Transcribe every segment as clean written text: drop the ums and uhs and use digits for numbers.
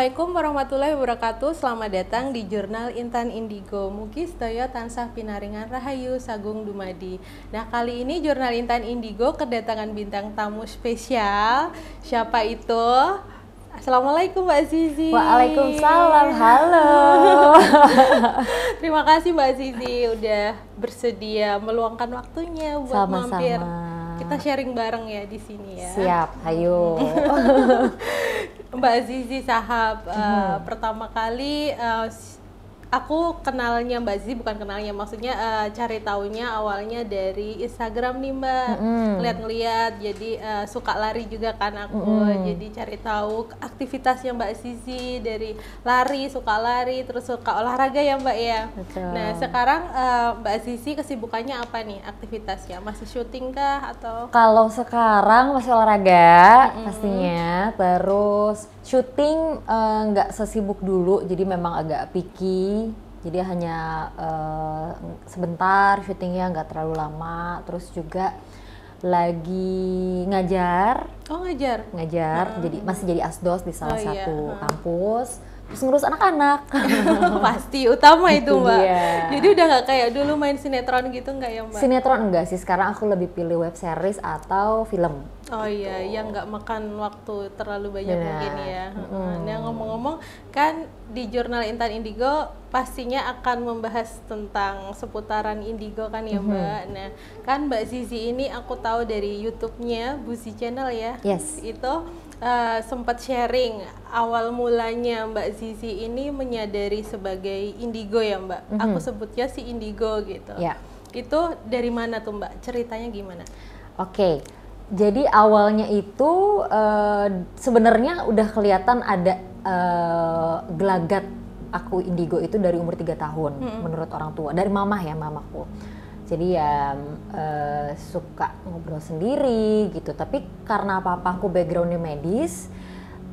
Assalamualaikum warahmatullahi wabarakatuh. Selamat datang di Jurnal Intan Indigo. Mugi sedaya tansah pinaringan rahayu sagung dumadi. Nah, kali ini Jurnal Intan Indigo kedatangan bintang tamu spesial. Siapa itu? Assalamualaikum Mbak Zizi. Waalaikumsalam, halo. Terima kasih Mbak Zizi udah bersedia meluangkan waktunya buat mampir. Kita sharing bareng ya di sini ya. Siap, ayo. Mbak Zizi Sahab, pertama kali aku kenalnya Mbak Zizi, bukan kenalnya, maksudnya cari taunya awalnya dari Instagram nih Mbak. Ngeliat-ngeliat, jadi suka lari juga kan aku, jadi cari tahu aktivitasnya Mbak Zizi, dari lari, suka lari, terus suka olahraga ya Mbak ya. Betul. Nah sekarang Mbak Zizi kesibukannya apa nih aktivitasnya? Masih syuting kah atau? Kalau sekarang masih olahraga pastinya, terus syuting nggak sesibuk dulu, jadi memang agak picky. Jadi hanya sebentar syutingnya, nggak terlalu lama. Terus juga lagi ngajar. Oh ngajar? Ngajar, jadi masih jadi asdos di salah satu kampus. Terus ngurus anak-anak. Pasti utama itu Mbak. Iya. Jadi udah nggak kayak dulu main sinetron gitu nggak ya Mbak? Sinetron enggak sih, sekarang aku lebih pilih web series atau film. Oh iya, yang nggak makan waktu terlalu banyak mungkin ya. Nah ngomong-ngomong kan di Jurnal Intan Indigo pastinya akan membahas tentang seputaran indigo kan ya Mbak. Nah kan Mbak Zizi ini aku tahu dari YouTube-nya Buzi Channel ya. Yes. Itu sempat sharing awal mulanya Mbak Zizi ini menyadari sebagai indigo ya Mbak. Aku sebutnya si indigo gitu. Ya. Itu dari mana tuh Mbak? Ceritanya gimana? Oke. Jadi awalnya itu sebenarnya udah kelihatan ada gelagat aku indigo itu dari umur 3 tahun menurut orang tua, dari mamaku. Jadi ya suka ngobrol sendiri gitu, tapi karena papaku backgroundnya medis,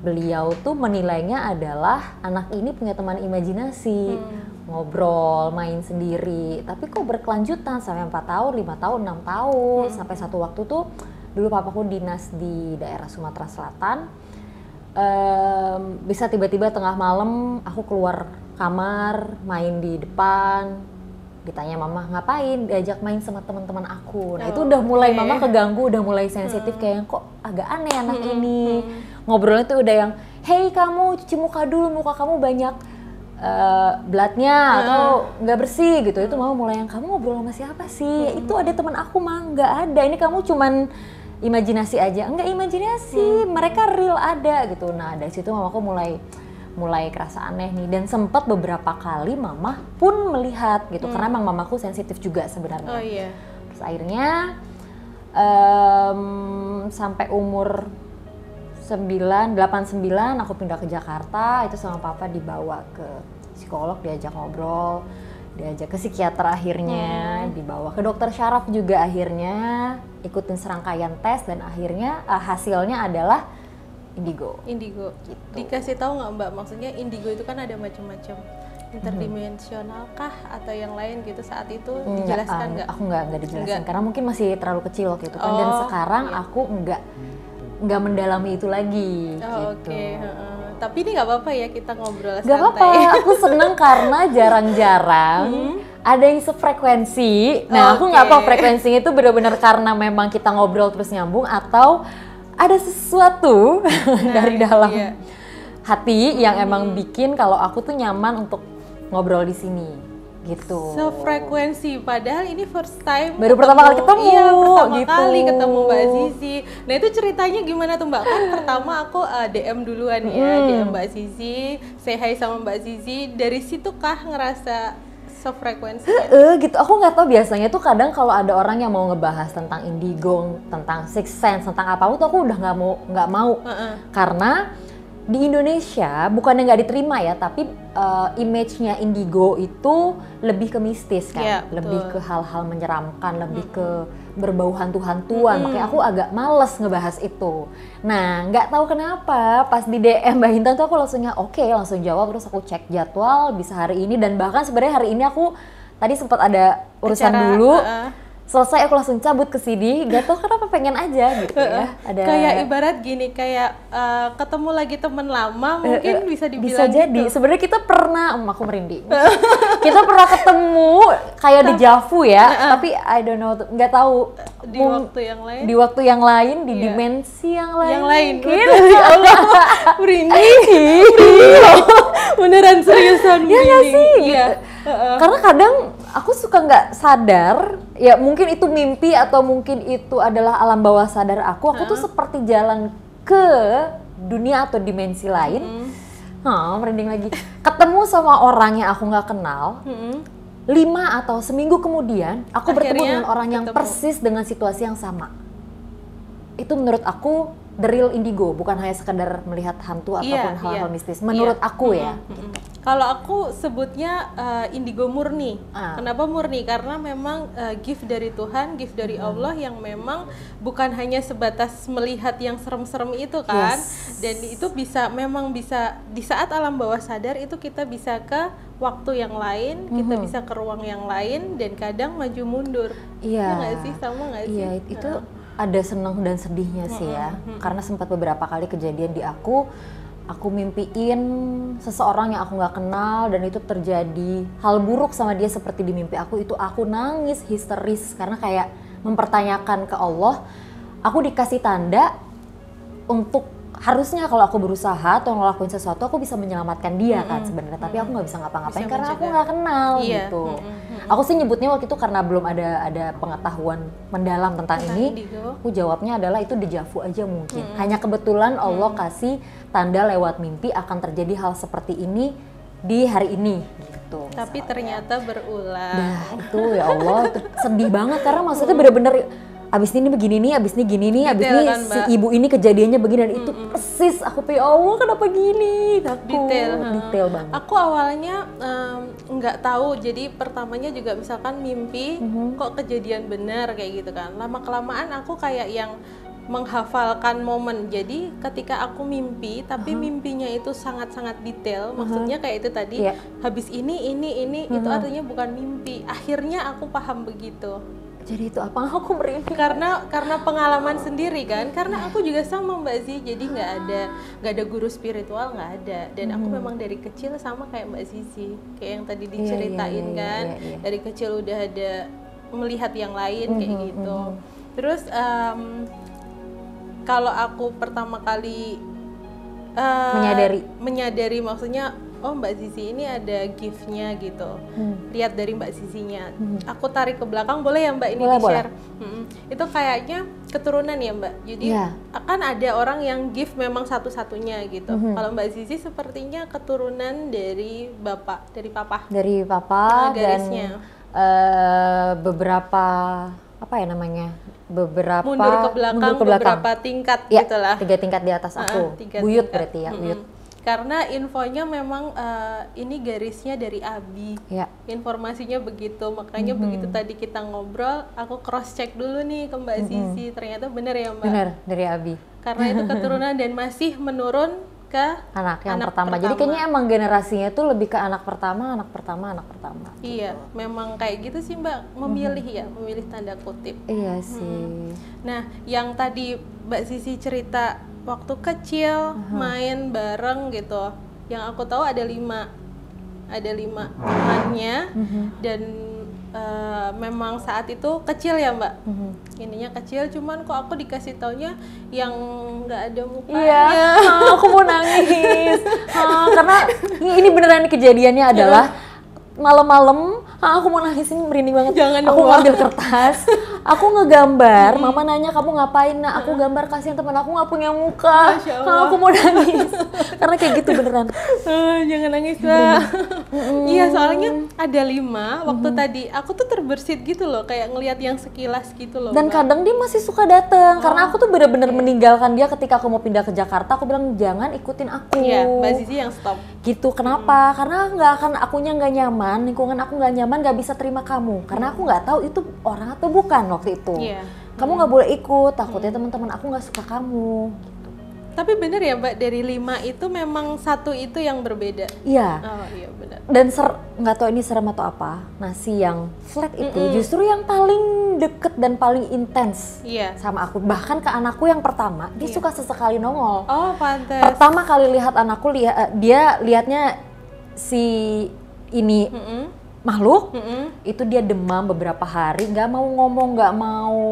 beliau tuh menilainya adalah anak ini punya teman imajinasi, ngobrol, main sendiri, tapi kok berkelanjutan sampai 4 tahun, 5 tahun, 6 tahun, sampai satu waktu tuh dulu papaku dinas di daerah Sumatera Selatan, bisa tiba-tiba tengah malam aku keluar kamar main di depan, ditanya mama ngapain, diajak main sama teman-teman aku. Nah itu udah mulai mama keganggu, udah mulai sensitif, kayak kok agak aneh anak ini. Ngobrolnya tuh udah yang, hey kamu cuci muka dulu, muka kamu banyak bloodnya atau nggak bersih gitu. Itu mama mulai yang, kamu ngobrol sama siapa sih? Itu ada teman aku mah, nggak ada, ini kamu cuman imajinasi aja. Enggak imajinasi, mereka real ada gitu. Nah dari situ mamaku mulai kerasa aneh nih, dan sempat beberapa kali mama pun melihat gitu, karena emang mamaku sensitif juga sebenarnya. Oh iya. Terus akhirnya sampai umur 89 aku pindah ke Jakarta, itu sama papa dibawa ke psikolog, diajak ngobrol, diajak ke psikiater akhirnya, dibawa ke dokter syaraf juga akhirnya, ikutin serangkaian tes, dan akhirnya hasilnya adalah indigo. Indigo. Gitu. Dikasih tahu nggak Mbak? Maksudnya indigo itu kan ada macam-macam. Interdimensional kah atau yang lain gitu, saat itu dijelaskan nggak? Aku nggak dijelaskan karena mungkin masih terlalu kecil gitu kan. Dan sekarang aku nggak mendalami itu lagi. Oh, gitu. Oke. Tapi ini nggak apa-apa ya kita ngobrol santai. Nggak apa-apa. Aku seneng karena jarang-jarang ada yang sefrekuensi. Nah aku nggak tahu frekuensinya itu benar-benar karena memang kita ngobrol terus nyambung, atau ada sesuatu dari dalam hati yang emang bikin kalau aku tuh nyaman untuk ngobrol di sini gitu. Sefrekuensi, padahal ini first time baru pertama kali ketemu. Iya, pertama gitu. kali ketemu Mbak Zizi. Nah itu ceritanya gimana tuh Mbak? Kan pertama aku DM duluan ya, DM Mbak Zizi, say hi sama Mbak Zizi. Dari situ kah ngerasa sefrekuensi? Gitu. Aku nggak tahu, biasanya tuh kadang kalau ada orang yang mau ngebahas tentang indigo, tentang sixth sense, tentang apapun tuh aku udah nggak mau. Karena di Indonesia bukannya nggak diterima ya, tapi image-nya indigo itu lebih ke mistis kan, lebih ke hal-hal menyeramkan, lebih ke berbau hantu-hantuan. Makanya aku agak males ngebahas itu. Nah nggak tahu kenapa pas di DM Mbak Intan tuh aku langsungnya oke, langsung jawab. Terus aku cek jadwal bisa hari ini, dan bahkan sebenarnya hari ini aku tadi sempat ada urusan dulu. selesai aku langsung cabut ke sini, gak tau kenapa pengen aja gitu ya. Ada kayak ibarat gini, kayak ketemu lagi teman lama mungkin bisa dibilang bisa jadi. gitu. Sebenarnya kita pernah, aku merinding. Kita pernah ketemu kayak di Javu ya, tapi I don't know, nggak tahu di waktu yang lain. Di waktu yang lain, di dimensi yang lain. Yang lain, ya Allah, merinding. Beneran seriusan merinding. Iya nggak sih? Iya. Karena kadang aku suka nggak sadar, ya mungkin itu mimpi atau mungkin itu adalah alam bawah sadar aku tuh seperti jalan ke dunia atau dimensi lain. Merinding lagi. Ketemu sama orang yang aku nggak kenal, 5 atau seminggu kemudian aku bertemu dengan orang yang persis dengan situasi yang sama. Itu menurut aku the real indigo, bukan hanya sekedar melihat hantu ataupun hal-hal mistis. Menurut aku ya. Kalau aku sebutnya indigo murni. Kenapa murni? Karena memang gift dari Tuhan, gift dari Allah yang memang bukan hanya sebatas melihat yang serem-serem itu kan. Dan itu memang bisa di saat alam bawah sadar itu kita bisa ke waktu yang lain, kita bisa ke ruang yang lain dan kadang maju mundur. Iya nggak sih? Sama nggak sih? Iya, itu ada senang dan sedihnya sih ya. Karena sempat beberapa kali kejadian di aku mimpiin seseorang yang aku nggak kenal dan itu terjadi hal buruk sama dia seperti di mimpi aku. Itu aku nangis histeris karena kayak mempertanyakan ke Allah, aku dikasih tanda untuk harusnya kalau aku berusaha atau ngelakuin sesuatu aku bisa menyelamatkan dia kan sebenarnya, tapi aku nggak bisa ngapa-ngapain karena aku nggak kenal gitu. Aku sih nyebutnya waktu itu karena belum ada pengetahuan mendalam tentang ini. Aku jawabnya adalah itu dejavu aja mungkin. Hanya kebetulan Allah kasih tanda lewat mimpi akan terjadi hal seperti ini di hari ini gitu. Tapi ternyata berulang. Nah itu ya Allah, itu sedih banget karena maksudnya bener-bener abis ini begini nih, abis ini gini nih, abis ini kan, si ibu ini kejadiannya begini dan itu persis aku pilih, Allah kenapa gini? Detail banget. Aku awalnya nggak tahu, jadi pertamanya juga misalkan mimpi kok kejadian benar kayak gitu kan. Lama kelamaan aku kayak yang menghafalkan momen. Jadi ketika aku mimpi, tapi mimpinya itu sangat-sangat detail. Maksudnya kayak itu tadi, habis ini itu artinya bukan mimpi. Akhirnya aku paham begitu. Jadi itu apa aku merinding? Karena pengalaman sendiri kan. Karena aku juga sama Mbak Zi. Jadi nggak ada guru spiritual, nggak ada. Dan aku memang dari kecil sama kayak Mbak Zizi. Kayak yang tadi diceritain kan. Dari kecil udah ada melihat yang lain kayak gitu. Terus kalau aku pertama kali menyadari maksudnya, oh Mbak Zizi ini ada gift-nya gitu. Lihat dari Mbak Zizinya. Aku tarik ke belakang, boleh ya Mbak ini di-share? Itu kayaknya keturunan ya Mbak. Jadi akan ada orang yang gift memang satu-satunya gitu. Kalau Mbak Zizi sepertinya keturunan dari bapak, dari papa. Dari papa garisnya. Dan beberapa apa ya namanya? Mundur ke belakang beberapa tingkat ya, gitulah. 3 tingkat di atas aku. Buyut tingkat. Berarti ya, buyut. Karena infonya memang ini garisnya dari Abi, informasinya begitu, makanya begitu tadi kita ngobrol, aku cross check dulu nih ke Mbak Zizi, ternyata benar ya Mbak? Benar, dari Abi. Karena itu keturunan dan masih menurun ke anak pertama. Jadi kayaknya emang generasinya tuh lebih ke anak pertama. Iya, memang kayak gitu sih Mbak, memilih tanda kutip. Iya sih. Nah, yang tadi Mbak Zizi cerita waktu kecil main bareng gitu, yang aku tahu ada 5 temannya dan memang saat itu kecil ya Mbak, ininya kecil, cuman kok aku dikasih taunya yang nggak ada mukanya. Iya, aku mau nangis karena ini beneran kejadiannya adalah malam-malam. Aku mau nangis, ini merinding banget. Aku ngambil kertas, aku ngegambar. Mama nanya kamu ngapain? Nah, aku gambar kasihan teman aku nggak punya muka. Aku mau nangis karena kayak gitu beneran. Jangan nangis lah. Iya, soalnya ada 5 waktu tadi. Aku tuh terbersit gitu loh, kayak ngelihat yang sekilas gitu loh. Dan kadang dia masih suka datang karena aku tuh bener-bener meninggalkan dia ketika aku mau pindah ke Jakarta. Aku bilang jangan ikutin aku. Iya, Mbak Zizi yang stop. Gitu, kenapa? Karena akunya nggak nyaman, lingkungan aku nggak nyaman, nggak bisa terima kamu karena aku nggak tahu itu orang atau bukan waktu itu. Kamu nggak boleh ikut, takutnya teman-teman aku nggak suka kamu gitu. Tapi bener ya Mbak, dari 5 itu memang 1 itu yang berbeda? Iya. Oh iya benar. nggak tahu ini serem atau apa, nasi yang flat itu justru yang paling deket dan paling intens sama aku. Bahkan ke anakku yang pertama, dia suka sesekali nongol. Oh, pantes. Pertama kali lihat anakku, dia lihatnya si ini makhluk, itu dia demam beberapa hari, nggak mau ngomong, nggak mau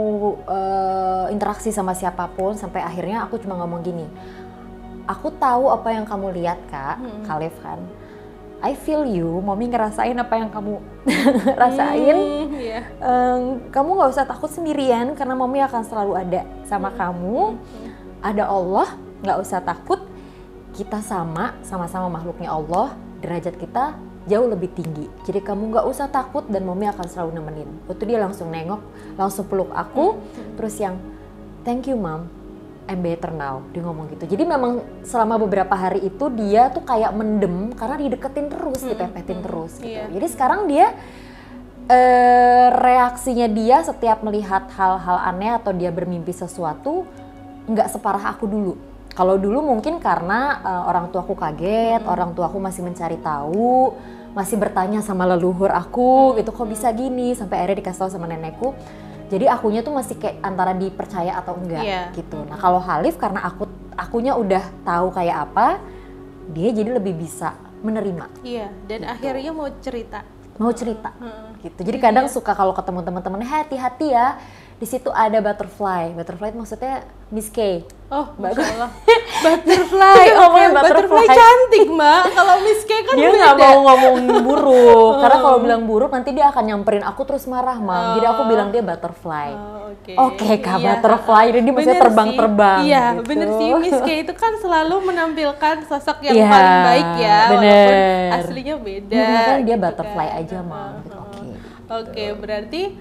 interaksi sama siapapun, sampai akhirnya aku cuma ngomong gini, aku tahu apa yang kamu lihat Kak, Khalif kan. I feel you, Mommy ngerasain apa yang kamu rasain. Kamu nggak usah takut sendirian karena Mommy akan selalu ada sama kamu. Ada Allah, nggak usah takut. Kita sama-sama makhluknya Allah, derajat kita jauh lebih tinggi. Jadi kamu nggak usah takut dan Mommy akan selalu nemenin. Waktu dia langsung nengok, langsung peluk aku, terus yang thank you Mom. I'm better now, dia ngomong gitu. Jadi memang selama beberapa hari itu dia tuh kayak mendem karena dideketin terus, dipepetin terus gitu. Jadi sekarang dia reaksinya dia setiap melihat hal-hal aneh atau dia bermimpi sesuatu nggak separah aku dulu. Kalau dulu mungkin karena orang tuaku kaget, orang tuaku masih mencari tahu, masih bertanya sama leluhur aku gitu, kok bisa gini, sampai akhirnya dikasih tahu sama nenekku. Jadi akunya tuh masih kayak antara dipercaya atau enggak gitu. Nah kalau Khalif karena akunya udah tahu kayak apa, dia jadi lebih bisa menerima. Iya, dan gitu. Akhirnya mau cerita gitu. Jadi kadang suka kalau ketemu teman-temannya, hati-hati ya, di situ ada butterfly itu maksudnya Miss K. Oh, Masya Allah. Butterfly, butterfly cantik Mbak. Kalau Miss K kan dia nggak mau ngomong buruk, karena kalau bilang buruk nanti dia akan nyamperin aku terus marah Mam. Jadi aku bilang dia butterfly. Oke, Kak, butterfly. Jadi dia maksudnya terbang-terbang. Iya, gitu. Bener sih. Miss K itu kan selalu menampilkan sosok yang paling baik ya, walaupun aslinya beda. Kan dia gitu butterfly kan. aja Mam. Oke, berarti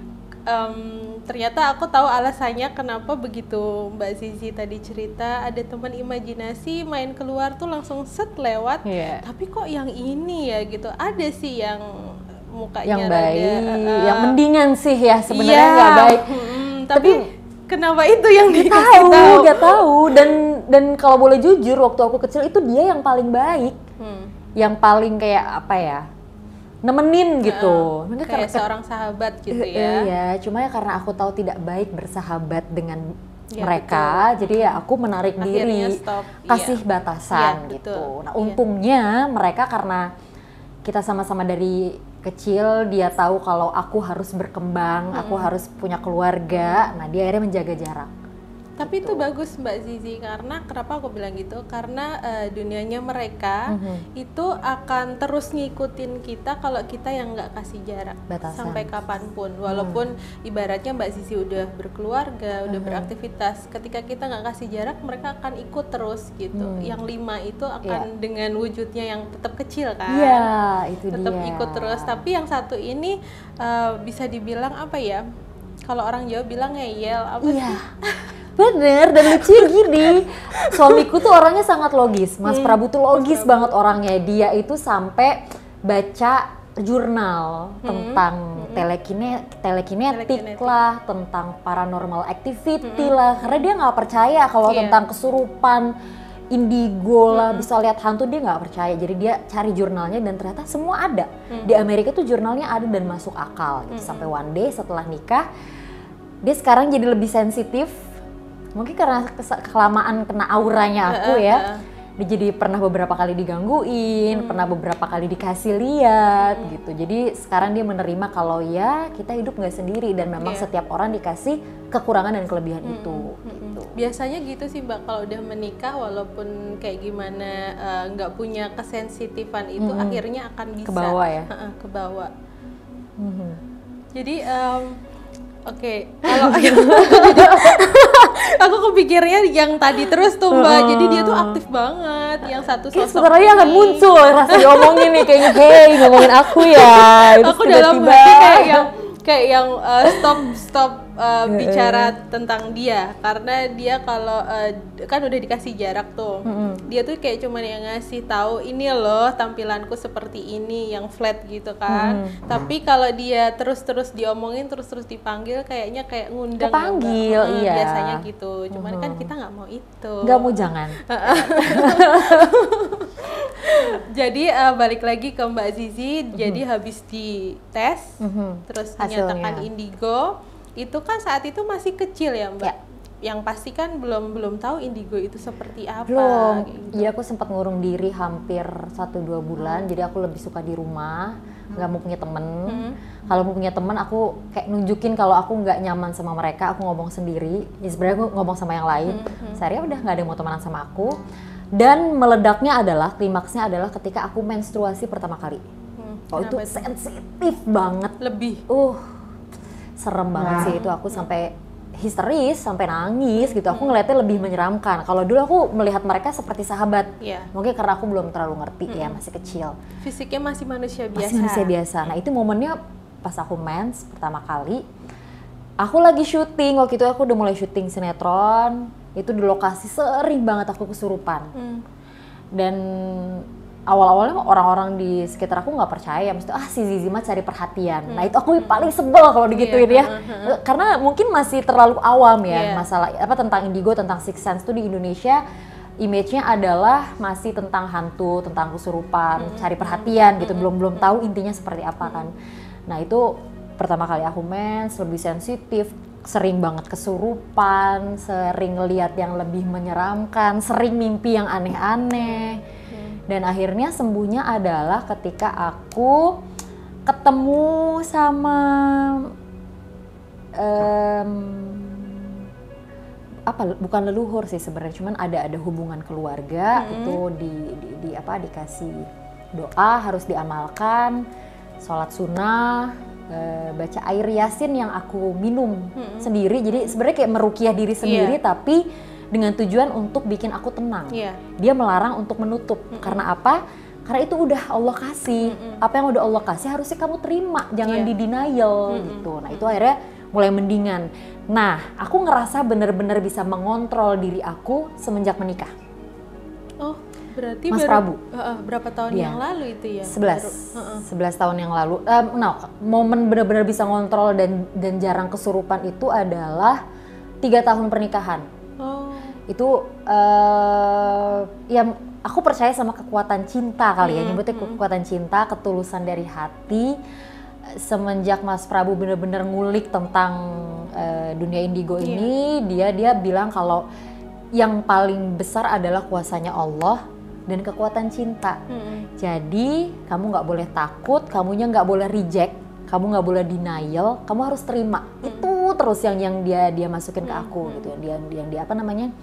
ternyata aku tahu alasannya kenapa begitu Mbak Zizi tadi cerita ada teman imajinasi main keluar tuh langsung set lewat, tapi kok yang ini ya gitu, ada sih yang mukanya yang baik, yang mendingan sih ya sebenarnya nggak baik, tapi kenapa itu yang dikasih tahu? Nggak tahu. Dan kalau boleh jujur waktu aku kecil itu dia yang paling baik, yang paling kayak apa ya? Nemenin gitu. Kayak seorang sahabat gitu ya. Iya, cuma ya karena aku tahu tidak baik bersahabat dengan mereka, betul. Jadi ya aku menarik diri, kasih batasan gitu. Nah untungnya mereka karena kita sama-sama dari kecil, dia tahu kalau aku harus berkembang, aku harus punya keluarga, nah dia akhirnya menjaga jarak. Tapi itu bagus Mbak Zizi, karena kenapa aku bilang gitu? Karena dunianya mereka itu akan terus ngikutin kita kalau kita yang nggak kasih jarak sampai kapanpun. Walaupun ibaratnya Mbak Zizi udah berkeluarga, udah beraktivitas, ketika kita nggak kasih jarak, mereka akan ikut terus gitu. Yang 5 itu akan dengan wujudnya yang tetap kecil kan? Iya, itu tetap dia. Ikut terus. Tapi yang satu ini bisa dibilang apa ya? Kalau orang Jawa bilang ngeyel apa sih? Bener, dan lucunya gini, suamiku tuh orangnya sangat logis, Mas Prabu tuh logis banget orangnya. Dia itu sampai baca jurnal tentang telekinetik lah, tentang paranormal activity lah, karena dia nggak percaya kalau tentang kesurupan, indigo lah, bisa lihat hantu, dia nggak percaya. Jadi dia cari jurnalnya dan ternyata semua ada. Di Amerika tuh jurnalnya ada dan masuk akal gitu. Sampai one day setelah nikah, dia sekarang jadi lebih sensitif. Mungkin karena kelamaan kena auranya aku ya, dia jadi pernah beberapa kali digangguin, pernah beberapa kali dikasih lihat gitu. Jadi sekarang dia menerima kalau ya kita hidup nggak sendiri dan memang setiap orang dikasih kekurangan dan kelebihan itu. Gitu. Biasanya gitu sih Mbak, kalau udah menikah walaupun kayak gimana nggak punya kesensitifan itu akhirnya akan bisa kebawa ya. Kebawa. Jadi kalau aku kepikirnya yang tadi terus tuh Mbak, jadi dia tuh aktif banget, yang satu sosok sebentar lagi akan muncul rasa diomongin nih kayaknya, hey ngomongin aku ya. Aku dalam hati kayak yang stop bicara tentang dia, karena dia kalau kan udah dikasih jarak tuh, dia tuh kayak cuman yang ngasih tahu ini loh tampilanku seperti ini yang flat gitu kan. Tapi kalau dia terus diomongin, terus dipanggil, kayaknya kayak ngundang. Kepanggil, iya. Biasanya gitu. Cuman kan kita nggak mau itu. Nggak mau, jangan. Jadi balik lagi ke Mbak Zizi, jadi habis dites, terus dinyatakan Hasilnya. indigo, itu kan saat itu masih kecil ya Mbak? Ya. Yang pasti kan belum tahu indigo itu seperti apa. Belum. kayak gitu. Iya, aku sempat ngurung diri hampir 1-2 bulan. Jadi aku lebih suka di rumah, nggak mau punya temen. Kalau mau punya temen, aku kayak nunjukin kalau aku nggak nyaman sama mereka, aku ngomong sendiri. Ya sebenarnya aku ngomong sama yang lain. Saya udah nggak ada yang mau temenan sama aku. Dan meledaknya adalah, klimaksnya adalah ketika aku menstruasi pertama kali. Oh itu Kenapa tuh? sensitif banget. Lebih. Serem banget sih itu, aku sampai histeris, sampai nangis gitu. Aku ngeliatnya lebih menyeramkan. Kalau dulu aku melihat mereka seperti sahabat. Iya. Mungkin karena aku belum terlalu ngerti ya, masih kecil. Fisiknya masih manusia biasa. Masih manusia biasa. Nah itu momennya pas aku mens pertama kali. Aku lagi syuting, waktu itu aku udah mulai syuting sinetron. Itu di lokasi sering banget aku kesurupan. Dan awal-awalnya orang-orang di sekitar aku nggak percaya, maksudnya si Zizi mah cari perhatian. Nah itu aku paling sebel kalau digituin ya, karena mungkin masih terlalu awam ya masalah apa tentang indigo, tentang sixth sense tuh di Indonesia. Image-nya adalah masih tentang hantu, tentang kesurupan, cari perhatian gitu, belum tahu intinya seperti apa kan. Nah itu pertama kali aku mens, lebih sensitif, sering banget kesurupan, sering lihat yang lebih menyeramkan, sering mimpi yang aneh-aneh. Dan akhirnya sembuhnya adalah ketika aku ketemu sama bukan leluhur sih sebenarnya, cuman ada hubungan keluarga. Itu dikasih doa harus diamalkan, sholat sunnah, baca air yasin yang aku minum sendiri. Jadi sebenarnya kayak meruqyah diri sendiri, tapi dengan tujuan untuk bikin aku tenang. Dia melarang untuk menutup. Karena apa? Karena itu udah Allah kasih. Apa yang udah Allah kasih harusnya kamu terima, jangan di denial gitu. Nah itu akhirnya mulai mendingan. Nah aku ngerasa bener-bener bisa mengontrol diri aku semenjak menikah. Oh berarti Mas Prabu. Berapa tahun yang lalu itu ya? 11 tahun yang lalu. Momen bener-bener bisa ngontrol dan jarang kesurupan itu adalah 3 tahun pernikahan. Itu ya aku percaya sama kekuatan cinta kali ya, nyebutnya kekuatan cinta, ketulusan dari hati. Semenjak Mas Prabu bener-bener ngulik tentang dunia indigo ini, dia bilang kalau yang paling besar adalah kuasanya Allah dan kekuatan cinta. Jadi kamu nggak boleh takut, kamunya nggak boleh reject, kamu nggak boleh denial, kamu harus terima. Itu terus yang dia masukin ke aku gitu, yang dia apa namanya,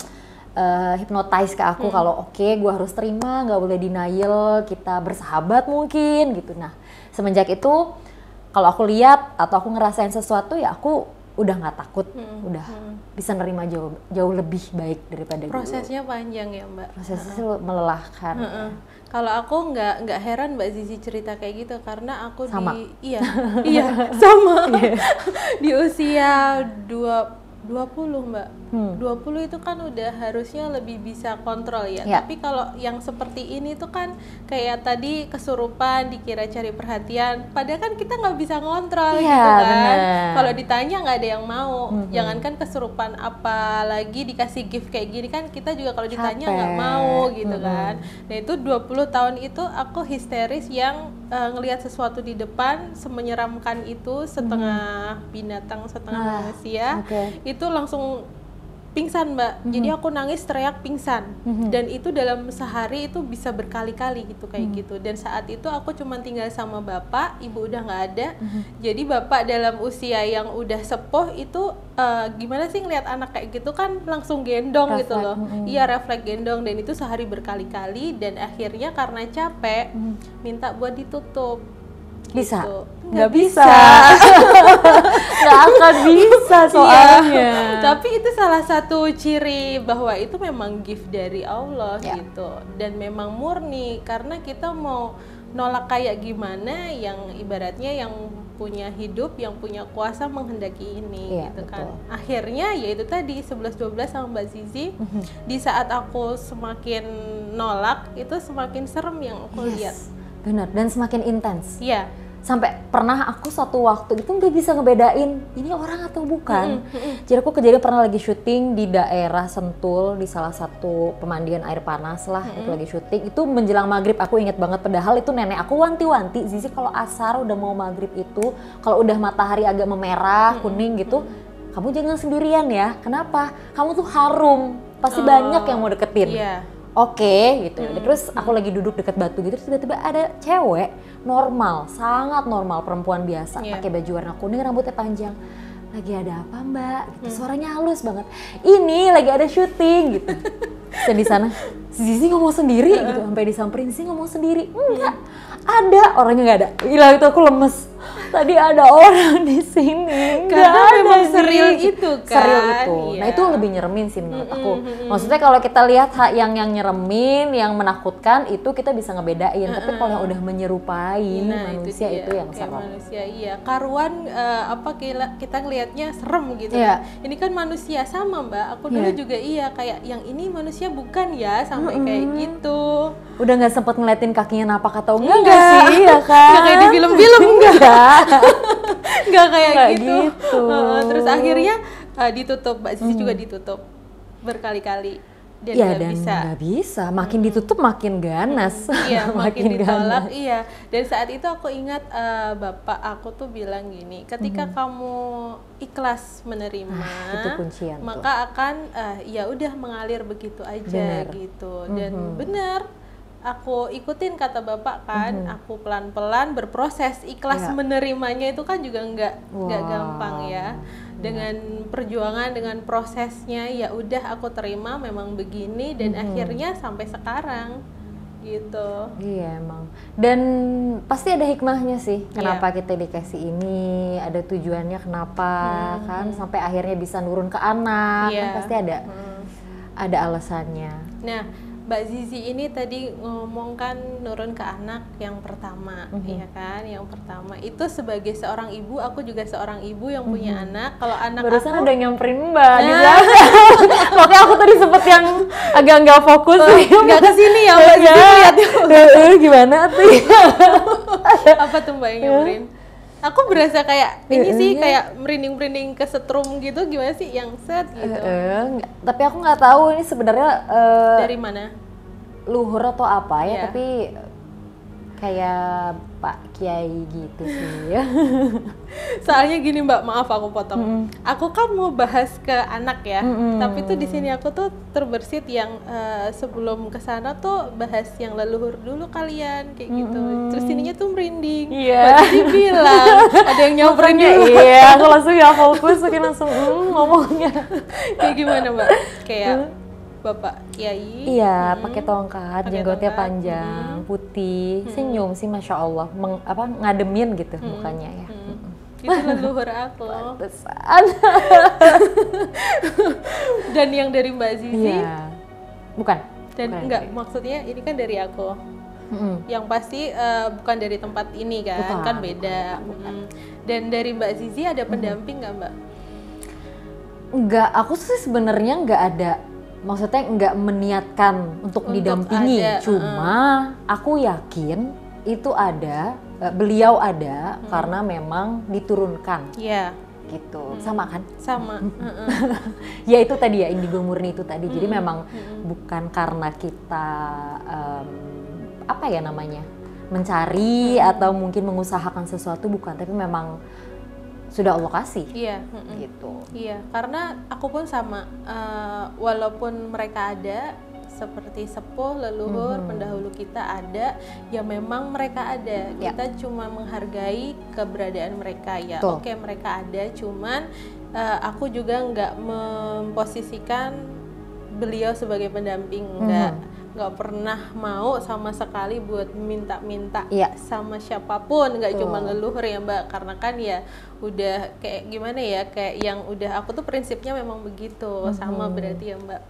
hypnotize ke aku kalau oke, gue harus terima, nggak boleh denial, kita bersahabat mungkin gitu. Nah semenjak itu kalau aku lihat atau aku ngerasain sesuatu ya aku udah nggak takut, udah bisa nerima jauh lebih baik daripada prosesnya dulu. panjang ya Mbak. Prosesnya melelahkan. Kalau aku nggak heran Mbak Zizi cerita kayak gitu, karena aku sama. iya sama. Di usia 20 Mbak. 20 itu kan udah harusnya lebih bisa kontrol ya. Tapi kalau yang seperti ini tuh kan kayak tadi kesurupan, dikira cari perhatian, padahal kan kita nggak bisa ngontrol gitu kan. Kalau ditanya nggak ada yang mau. Jangankan kesurupan, apalagi dikasih gift kayak gini kan kita juga kalau ditanya nggak mau gitu kan. Nah itu 20 tahun itu aku histeris yang ngelihat sesuatu di depan semenyeramkan itu, setengah binatang setengah manusia. Itu langsung pingsan Mbak. Jadi aku nangis teriak pingsan. Dan itu dalam sehari itu bisa berkali-kali gitu kayak gitu. Dan saat itu aku cuma tinggal sama bapak, ibu udah nggak ada. Jadi bapak dalam usia yang udah sepuh itu gimana sih ngelihat anak kayak gitu kan langsung gendong gitu loh. Iya refleks gendong, dan itu sehari berkali-kali. Dan akhirnya karena capek minta buat ditutup. Bisa? Gitu. Nggak bisa. Nggak akan bisa soalnya. Tapi itu salah satu ciri bahwa itu memang gift dari Allah gitu. Dan memang murni, karena kita mau nolak kayak gimana, yang ibaratnya yang punya hidup, yang punya kuasa menghendaki ini gitu kan. Akhirnya ya itu tadi 11-12 sama Mbak Zizi. Di saat aku semakin nolak, itu semakin serem yang aku lihat. Benar, dan semakin intens. Iya. Sampai pernah aku suatu waktu itu nggak bisa ngebedain ini orang atau bukan. Jadi aku kejadian pernah lagi syuting di daerah Sentul di salah satu pemandian air panas lah, itu lagi syuting. Itu menjelang maghrib, aku inget banget, padahal itu nenek aku wanti-wanti, Zizi kalau asar udah mau maghrib itu, kalau udah matahari agak memerah, kuning gitu, kamu jangan sendirian ya. Kenapa? Kamu tuh harum, pasti banyak yang mau deketin. Oke, gitu. Terus aku lagi duduk deket batu gitu, terus tiba-tiba ada cewek normal, sangat normal, perempuan biasa, pakai baju warna kuning, rambutnya panjang. Lagi ada apa mbak? Gitu. Suaranya halus banget. Ini lagi ada syuting gitu. Terus di sana, Zizi ngomong sendiri gitu, sampai disamperin, Zizi ngomong sendiri. Enggak, ada, orangnya nggak ada. Gila, itu aku lemes. Tadi ada orang di sini. Karena memang serial itu kan. Serial itu. Nah itu lebih nyeremin sih menurut aku. Maksudnya kalau kita lihat yang nyeremin, yang menakutkan itu kita bisa ngebedain. Tapi kalau yang udah menyerupai manusia itu yang serem. Manusia karuan kita ngelihatnya serem gitu. Ini kan manusia sama mbak. Aku dulu juga kayak yang ini manusia bukan ya, sampai kayak gitu. Udah nggak sempet ngeliatin kakinya napak atau enggak sih, ya kan? Nggak kayak di film-film enggak. Nggak kayak gitu. Terus akhirnya ditutup, Mbak Zizi juga ditutup berkali-kali dan nggak bisa. Makin ditutup makin ganas. Makin ditolak. Dan saat itu aku ingat bapak aku tuh bilang gini, ketika kamu ikhlas menerima, itu kuncian maka akan ya udah mengalir begitu aja gitu. Dan benar, aku ikutin kata bapak kan, aku pelan-pelan berproses ikhlas menerimanya itu kan juga nggak gampang ya. Dengan perjuangan, dengan prosesnya, ya udah aku terima memang begini dan akhirnya sampai sekarang gitu. Iya emang. Dan pasti ada hikmahnya sih. Kenapa kita dikasih ini, ada tujuannya kenapa kan sampai akhirnya bisa nurun ke anak, kan pasti ada alasannya. Nah, Mbak Zizi ini tadi ngomong kan nurun ke anak yang pertama, ya kan? Yang pertama itu sebagai seorang ibu, aku juga seorang ibu yang punya anak. Kalau anak barusan aku udah nyamperin Mbak di belakang. Makanya aku tadi sempet yang agak nggak fokus. Nggak kesini ya Mbak Zizi lihatnya. Gimana tuh? Apa tuh Mbak yang nyamperin? Aku berasa kayak ini sih kayak merinding-merinding kesetrum gitu, gimana sih yang set gitu. Tapi aku nggak tahu ini sebenarnya dari mana? Luhur atau apa ya, tapi kayak Pak Kiai gitu sih ya. Soalnya gini Mbak, maaf aku potong. Aku kan mau bahas ke anak ya, tapi tuh di sini aku tuh terbersit yang sebelum kesana tuh bahas yang leluhur dulu kalian kayak gitu. Terus ininya tuh merinding. Jadi bilang ada yang nyamperin dulu. Iya, aku langsung ya fokus, langsung ngomongnya. Kayak gimana Mbak? Kayak Bapak Kiai. Iya, pakai tongkat, jenggotnya panjang, putih, senyum sih masya Allah, ngademin gitu mukanya ya. Itu leluhur aku. Pantesan. Dan yang dari Mbak Zizi? Bukan. Dan enggak, maksudnya ini kan dari aku. Yang pasti bukan dari tempat ini kan, kan beda. Dan dari Mbak Zizi ada pendamping nggak Mbak? Enggak, aku sih sebenarnya nggak ada. Maksudnya nggak meniatkan untuk didampingi, cuma aku yakin itu ada, beliau ada karena memang diturunkan. Gitu, sama kan? Sama. Ya itu tadi ya, indigo murni itu tadi. Jadi memang bukan karena kita apa ya namanya, mencari atau mungkin mengusahakan sesuatu, bukan, tapi memang sudah Allah kasih. Gitu. Iya, karena aku pun sama, walaupun mereka ada seperti sepuh, leluhur, pendahulu kita ada, ya memang mereka ada. Kita cuma menghargai keberadaan mereka ya. Oke, mereka ada, cuman aku juga nggak memposisikan beliau sebagai pendamping, nggak pernah mau sama sekali buat minta-minta sama siapapun, nggak cuma leluhur ya Mbak, karena kan ya udah kayak gimana ya, kayak yang udah aku tuh prinsipnya memang begitu, sama berarti ya Mbak.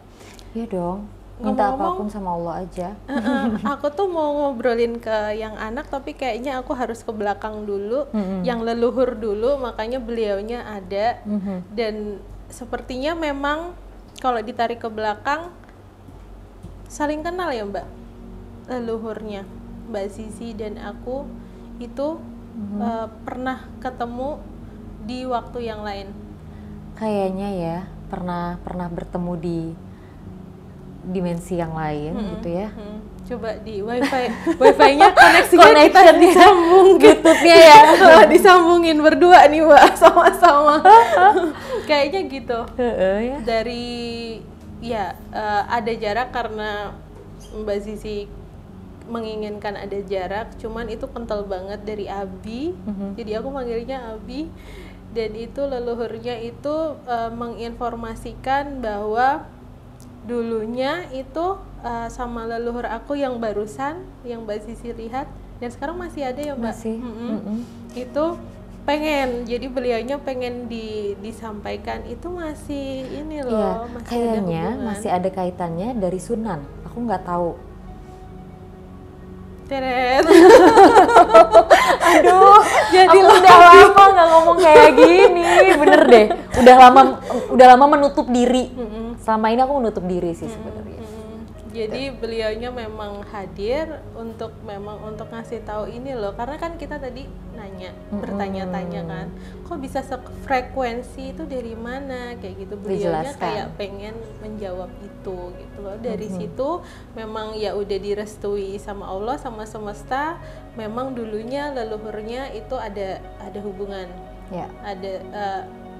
Iya dong, minta apapun sama Allah aja. Aku tuh mau ngobrolin ke yang anak, tapi kayaknya aku harus ke belakang dulu, yang leluhur dulu, makanya beliaunya ada. Dan sepertinya memang kalau ditarik ke belakang saling kenal ya Mbak, leluhurnya Mbak Zizi dan aku itu pernah ketemu di waktu yang lain? Kayaknya ya pernah bertemu di dimensi yang lain gitu ya. Coba di wifi-nya koneksinya kita disambung YouTube-nya ya. Disambungin berdua nih Mbak sama-sama. Kayaknya gitu. Ya. Dari ada jarak karena Mbak Zizi menginginkan ada jarak, cuman itu kental banget dari Abi. Jadi aku manggilnya Abi. Dan itu leluhurnya itu menginformasikan bahwa dulunya itu sama leluhur aku yang barusan, yang Mbak Sisi lihat, dan sekarang masih ada ya Mbak? Masih. Itu pengen, jadi beliaunya pengen disampaikan itu masih ini loh, masih kayaknya ada hubungan. masih ada kaitannya dari Sunan, aku nggak tahu. Teret. Aduh, jadi udah lama nggak ngomong kayak gini, bener deh. Udah lama menutup diri. Selama ini aku menutup diri sih sebenarnya. Jadi beliaunya memang hadir untuk ngasih tahu ini loh, karena kan kita tadi nanya, bertanya-tanya kan, kok bisa frekuensi itu dari mana kayak gitu. Beliaunya kayak pengen menjawab itu gitu loh. Dari situ memang ya udah direstui sama Allah sama semesta, memang dulunya leluhurnya itu ada hubungan, ada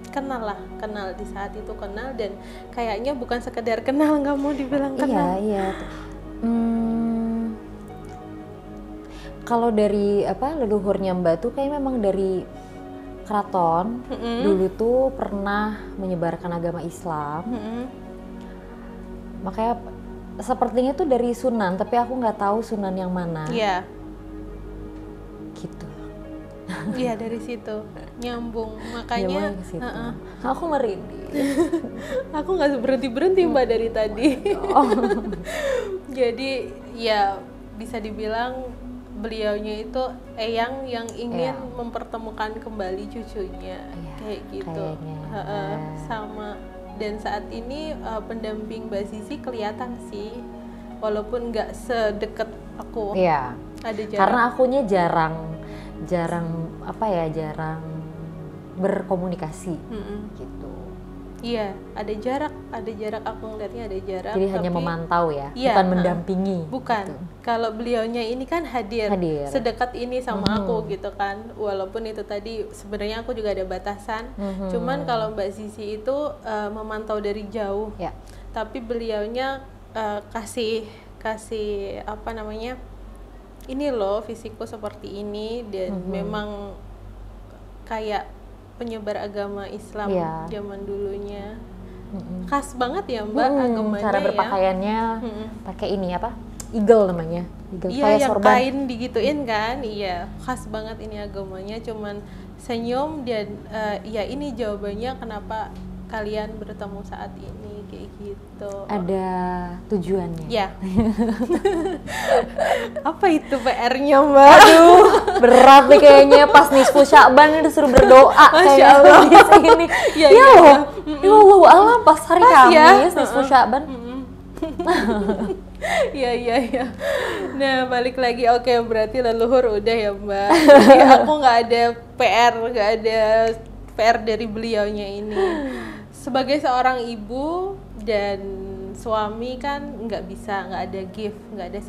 kenal di saat itu kenal, dan kayaknya bukan sekedar kenal, nggak mau dibilang kenal. Iya. Kalau dari leluhurnya Mbak tuh kayak memang dari keraton. Dulu tuh pernah menyebarkan agama Islam. Makanya sepertinya tuh dari Sunan, tapi aku nggak tahu Sunan yang mana. Iya. Gitu. Iya, dari situ nyambung, makanya aku merinding. Aku nggak berhenti Mbak dari tadi. Jadi ya bisa dibilang beliaunya itu eyang yang ingin mempertemukan kembali cucunya, kayak gitu. Sama, dan saat ini pendamping Mbak Zizi kelihatan sih, walaupun nggak sedekat aku. Iya. Ada jarak. Karena akunya jarang berkomunikasi gitu. Iya, ada jarak aku ngeliatnya ada jarak. Jadi hanya memantau ya, bukan mendampingi. Bukan. Gitu. Kalau beliaunya ini kan hadir sedekat ini sama aku gitu kan. Walaupun itu tadi sebenarnya aku juga ada batasan. Cuman kalau Mbak Zizi itu memantau dari jauh. Tapi beliaunya kasih apa namanya? Ini loh fisikku seperti ini, dan memang kayak penyebar agama Islam zaman dulunya. Khas banget ya Mbak agamanya. Cara berpakaiannya pakai ini apa? Eagle namanya. Iya, yang sorban. Kain digituin kan. Iya, khas banget ini agamanya. Cuman senyum, dan ya ini jawabannya kenapa kalian bertemu saat ini, kayak gitu. Ada tujuannya. Ya. Apa itu PR-nya Mbak? Aduh, berat nih kayaknya pas nisfu Sya'ban disuruh berdoa kayaknya di sini. Ya loh. Ya Allah, alam pas hari Kamis nisfu Sya'ban. Iya. Nah, balik lagi. Oke, berarti leluhur udah ya Mbak. Jadi aku nggak ada PR dari beliaunya ini. Sebagai seorang ibu dan suami kan nggak ada gift, nggak ada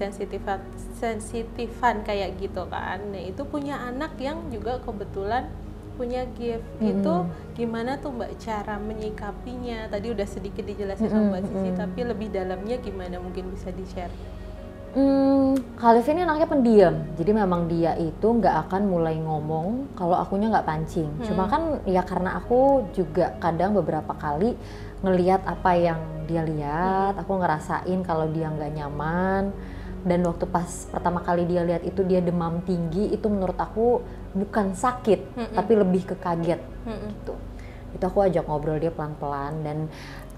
sensitifan kayak gitu kan. Nah, itu punya anak yang juga kebetulan punya gift. Itu gimana tuh Mbak cara menyikapinya? Tadi udah sedikit dijelasin sama Mbak Sisi, tapi lebih dalamnya gimana, mungkin bisa di-share? Khalif ini anaknya pendiam, jadi memang dia itu nggak akan mulai ngomong kalau akunya nggak pancing. Cuma kan ya karena aku juga kadang beberapa kali ngelihat apa yang dia lihat, aku ngerasain kalau dia nggak nyaman. Dan waktu pas pertama kali dia lihat itu dia demam tinggi, itu menurut aku bukan sakit, tapi lebih ke kaget gitu. Itu aku ajak ngobrol dia pelan-pelan, dan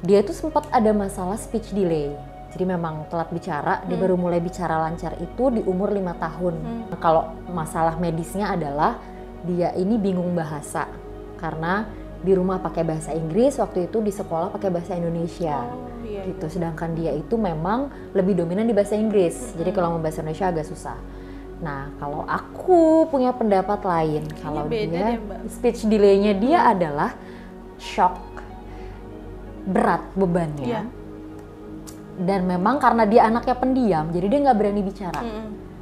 dia itu sempat ada masalah speech delay. Jadi memang telat bicara, dia baru mulai bicara lancar itu di umur 5 tahun. Kalau masalah medisnya adalah dia ini bingung bahasa, karena di rumah pakai bahasa Inggris, waktu itu di sekolah pakai bahasa Indonesia. Gitu. Sedangkan dia itu memang lebih dominan di bahasa Inggris. Jadi kalau mau bahasa Indonesia agak susah. Nah, kalau aku punya pendapat lain, kalau beda dia deh, Mbak. speech delay-nya dia adalah shock, berat bebannya. Iya. Dan memang karena dia anaknya pendiam, jadi dia nggak berani bicara.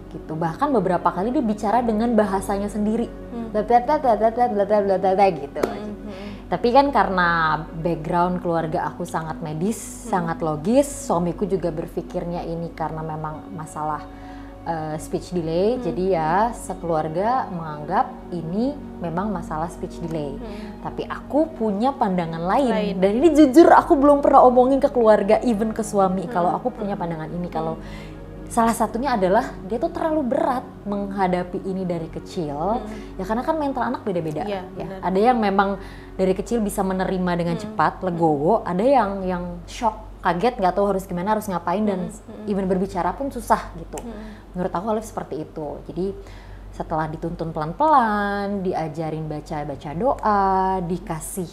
Gitu. Bahkan beberapa kali dia bicara dengan bahasanya sendiri. Gitu. Tapi kan karena background keluarga aku sangat medis, sangat logis, suamiku juga berpikirnya ini karena memang masalah speech delay, jadi ya sekeluarga menganggap ini memang masalah speech delay. Tapi aku punya pandangan lain. Dan ini jujur aku belum pernah omongin ke keluarga, even ke suami kalau aku punya pandangan ini. Kalau salah satunya adalah dia tuh terlalu berat menghadapi ini dari kecil, ya karena kan mental anak beda-beda. Ya, ada yang memang dari kecil bisa menerima dengan cepat, legowo, ada yang shock, kaget, nggak tahu harus gimana, harus ngapain, dan even berbicara pun susah gitu. Menurut aku Alif seperti itu. Jadi setelah dituntun pelan-pelan, diajarin baca doa, dikasih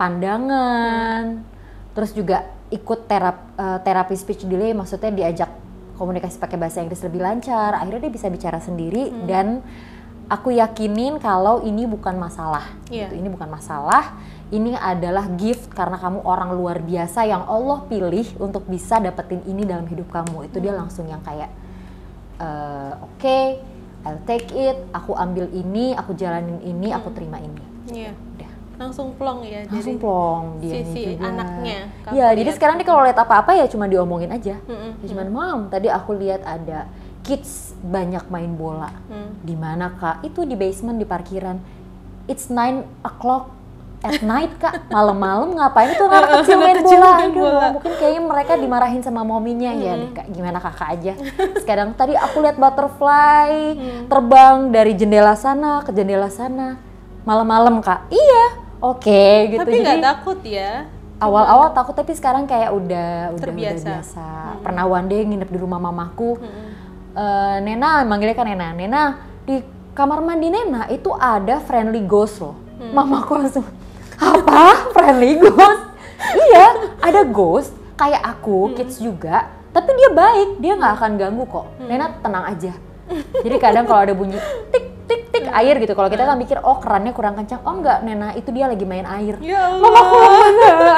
pandangan, terus juga ikut terapi speech delay, maksudnya diajak komunikasi pakai bahasa Inggris lebih lancar, akhirnya dia bisa bicara sendiri. Dan aku yakinin kalau ini bukan masalah, gitu. Ini bukan masalah, ini adalah gift karena kamu orang luar biasa yang Allah pilih untuk bisa dapetin ini dalam hidup kamu. Itu dia langsung yang kayak oke, I'll take it, aku ambil ini, aku jalanin ini, aku terima ini. Udah. Langsung plong ya, langsung plong dia sisi juga. Anaknya. Ya, jadi sekarang nih kalau lihat apa-apa ya cuma diomongin aja. Ya cuman, Mom, tadi aku lihat ada kids banyak main bola. Di mana Kak? Itu di basement di parkiran. It's 9 o'clock at night Kak. Malam-malam ngapain tuh anak kecil main bola? Aduh, mungkin kayaknya mereka dimarahin sama mominya. Ya deh Kak, gimana Kakak aja. Sekarang tadi aku lihat butterfly terbang dari jendela sana ke jendela sana. Malam-malam Kak. Iya. Oke, gitu. Tapi nggak takut ya? Awal-awal takut, tapi sekarang kayak udah terbiasa. biasa. Pernah one day nginep di rumah mamaku. Nena, manggilnya kan Nena. Nena, di kamar mandi Nena itu ada friendly ghost loh. Mamaku langsung, apa? Friendly ghost? Iya, ada ghost kayak aku, kids juga. Tapi dia baik, dia nggak akan ganggu kok. Nena tenang aja. Jadi kadang kalau ada bunyi tik tik tik air gitu, kalau kita kan mikir oh kerannya kurang kencang, oh enggak Nena, itu dia lagi main air. Ya Allah. Mamaku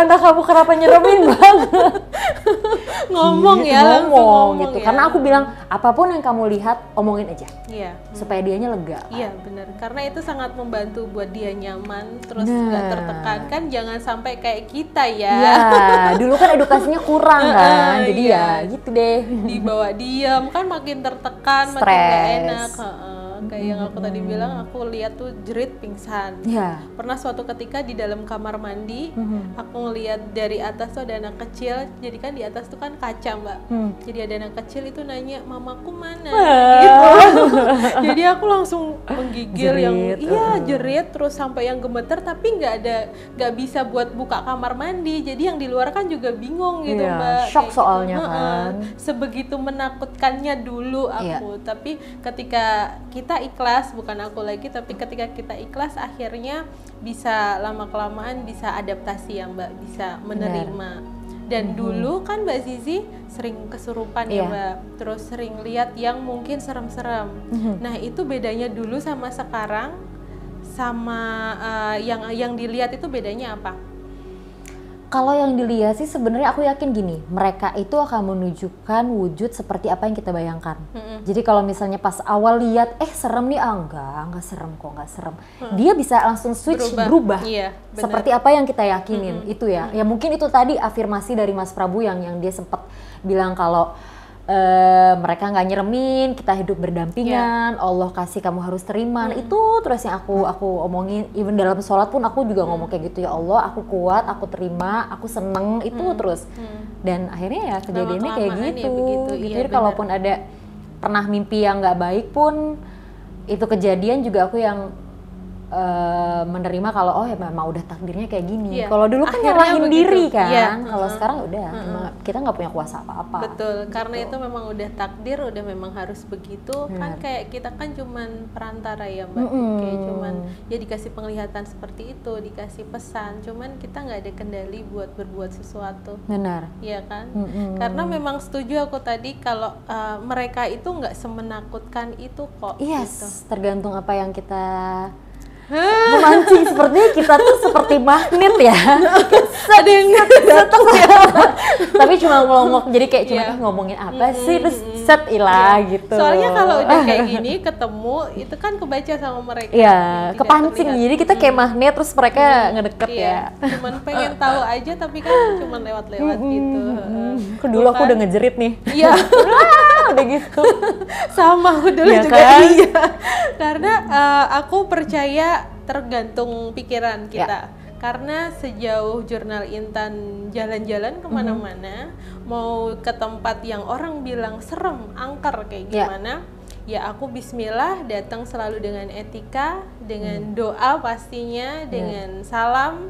anak kamu kenapa nyeremin banget. Ngomong gitu, ya, ngomong gitu. ya. Karena aku bilang apapun yang kamu lihat omongin aja. Iya. Supaya dianya lega. Iya benar, karena itu sangat membantu buat dia nyaman, terus nggak tertekan kan, jangan sampai kayak kita ya. Iya, dulu kan edukasinya kurang kan, jadi ya gitu deh. Dibawa diam kan makin tertekan, makin gak enak. Kayak yang aku tadi bilang, aku lihat tuh jerit pingsan. Pernah suatu ketika di dalam kamar mandi, aku ngelihat dari atas tuh ada anak kecil, jadi kan di atas tuh kan kaca Mbak. Jadi ada anak kecil itu nanya, mamaku mana? Gitu. Jadi aku langsung menggigil, jerit terus sampai yang gemeter, tapi nggak bisa buat buka kamar mandi. Jadi yang di luar kan juga bingung gitu Mbak. Shock kayak soalnya gitu. kan. Sebegitu menakutkannya dulu aku. Tapi ketika kita ikhlas, bukan aku lagi, tapi ketika kita ikhlas akhirnya bisa lama-kelamaan bisa adaptasi ya Mbak, bisa menerima. Dan dulu kan Mbak Zizi sering kesurupan ya Mbak, terus sering lihat yang mungkin serem-serem. Nah itu bedanya dulu sama sekarang, sama yang dilihat itu bedanya apa? Kalau yang dilihat sih sebenarnya aku yakin gini, mereka itu akan menunjukkan wujud seperti apa yang kita bayangkan. Jadi kalau misalnya pas awal lihat, serem nih, enggak serem kok, enggak serem. Dia bisa langsung switch, berubah. Iya, seperti apa yang kita yakinin, itu ya. Ya mungkin itu tadi afirmasi dari Mas Prabu yang dia sempat bilang kalau mereka nggak nyeremin, kita hidup berdampingan, Allah kasih kamu harus terima. Itu terus yang aku omongin, even dalam sholat pun aku juga ngomong kayak gitu, ya Allah aku kuat, aku terima, aku seneng, itu terus. Dan akhirnya ya kejadiannya kayak gitu. Jadi kalaupun ada pernah mimpi yang nggak baik pun, itu kejadian juga aku yang menerima kalau oh ya memang udah takdirnya kayak gini. Iya. Kalau dulu kan Akhirnya nyalahin begitu. diri kan, Iya. kalau sekarang udah emang kita nggak punya kuasa apa-apa. Betul, karena Gitu. itu memang udah takdir, udah memang harus begitu. Kan kayak kita kan cuman perantara ya Mbak, kayak cuman ya dikasih penglihatan seperti itu, dikasih pesan, cuman kita nggak ada kendali buat berbuat sesuatu. Benar. Iya kan? Karena memang setuju aku tadi kalau mereka itu nggak semenakutkan itu kok. Yes, Gitu. tergantung apa yang kita memancing. Sepertinya kita tuh seperti magnet ya. Ada yang datang ya. Tapi cuma ngomong, jadi kayak cuma Iya. ngomongin apa sih, terus set hilang gitu. Soalnya kalau udah kayak gini ketemu itu kan kebaca sama mereka. Iya, Tidak kepancing. terlihat. Jadi kita kayak magnet, terus mereka ngedeket Iya, ya. cuman pengen tahu aja tapi kan cuman lewat-lewat gitu. Dulu aku udah ngejerit nih. Iya, Udah gitu. sama aku dulu Iya juga kan? iya. Karena aku percaya tergantung pikiran kita. Karena sejauh Jurnal Intan jalan-jalan kemana-mana, mau ke tempat yang orang bilang serem, angker kayak gimana, ya aku bismillah datang selalu dengan etika, dengan doa pastinya, dengan salam.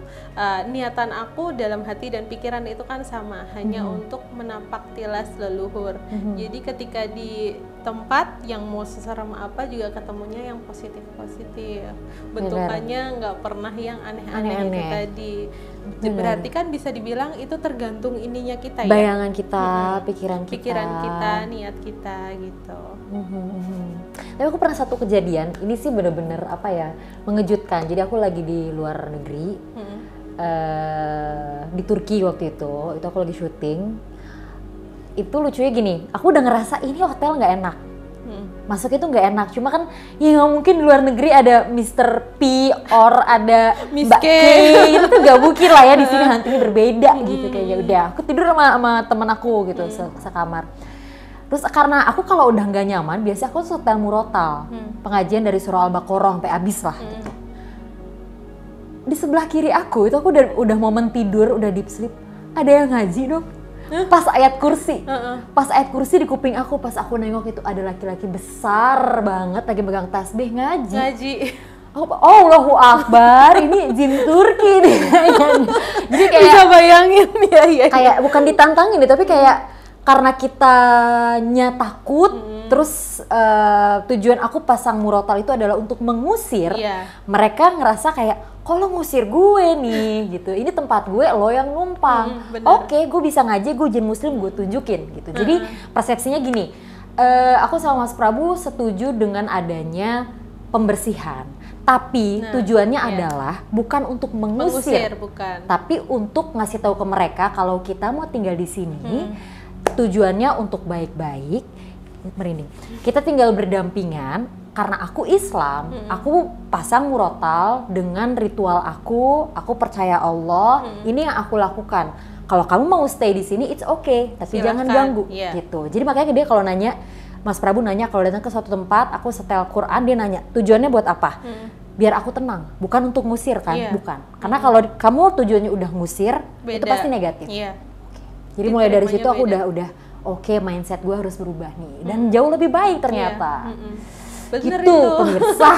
Niatan aku dalam hati dan pikiran itu kan sama, hanya untuk menapak tilas leluhur. Jadi ketika di tempat yang mau seserem apa juga ketemunya yang positif-positif. Bentukannya nggak pernah yang aneh-aneh itu tadi. Berarti kan bisa dibilang itu tergantung ininya kita ya. Bayangan kita, pikiran kita. Pikiran kita, niat kita gitu. Tapi aku pernah satu kejadian, ini sih bener-bener apa ya, mengejutkan. Jadi aku lagi di luar negeri, di Turki waktu itu aku lagi syuting. Itu lucunya gini, aku udah ngerasa ini hotel nggak enak. Masuk itu nggak enak, cuma kan ya nggak mungkin di luar negeri ada Mr. P or ada Miss Mbak K. K, itu tuh nggak mungkin lah ya, di sini hantunya berbeda gitu. Kayak ya udah, aku tidur sama temen aku gitu, sekamar. Terus karena aku kalau udah nggak nyaman, biasanya aku setel murotal, pengajian dari surah Al-Baqarah sampai habis lah gitu. Di sebelah kiri aku itu aku udah momen tidur, udah deep sleep, ada yang ngaji dong. Pas ayat kursi, pas ayat kursi di kuping aku, pas aku nengok itu ada laki-laki besar banget lagi pegang tasbih ngaji. Aku, oh Allahu Akbar, ini jin Turki nih kayaknya. Jadi kayak Bisa bayangin ya. Kayak bukan ditantangin nih, tapi kayak karena kitanya takut, terus tujuan aku pasang murotal itu adalah untuk mengusir. Mereka ngerasa kayak, kok lo ngusir gue nih gitu, ini tempat gue, lo yang numpang. Oke, gue bisa ngaji, gue jin muslim, gue tunjukin gitu. Jadi persepsinya gini, aku sama Mas Prabu setuju dengan adanya pembersihan, tapi tujuannya adalah bukan untuk mengusir, bukan. tapi untuk ngasih tahu ke mereka kalau kita mau tinggal di sini, tujuannya untuk baik-baik, merinding. Kita tinggal berdampingan. Karena aku Islam, aku pasang murotal dengan ritual aku percaya Allah, ini yang aku lakukan. Kalau kamu mau stay di sini, it's okay, tapi Silahkan, jangan ganggu, gitu. Jadi makanya dia kalau nanya, Mas Prabu nanya kalau datang ke suatu tempat, aku setel Quran, dia nanya, tujuannya buat apa? Biar aku tenang, bukan untuk ngusir kan, bukan. Karena kalau kamu tujuannya udah ngusir, itu pasti negatif. Jadi mulai dari situ aku udah oke, mindset gue harus berubah nih, dan jauh lebih baik ternyata. Bener gitu, itu pemirsa.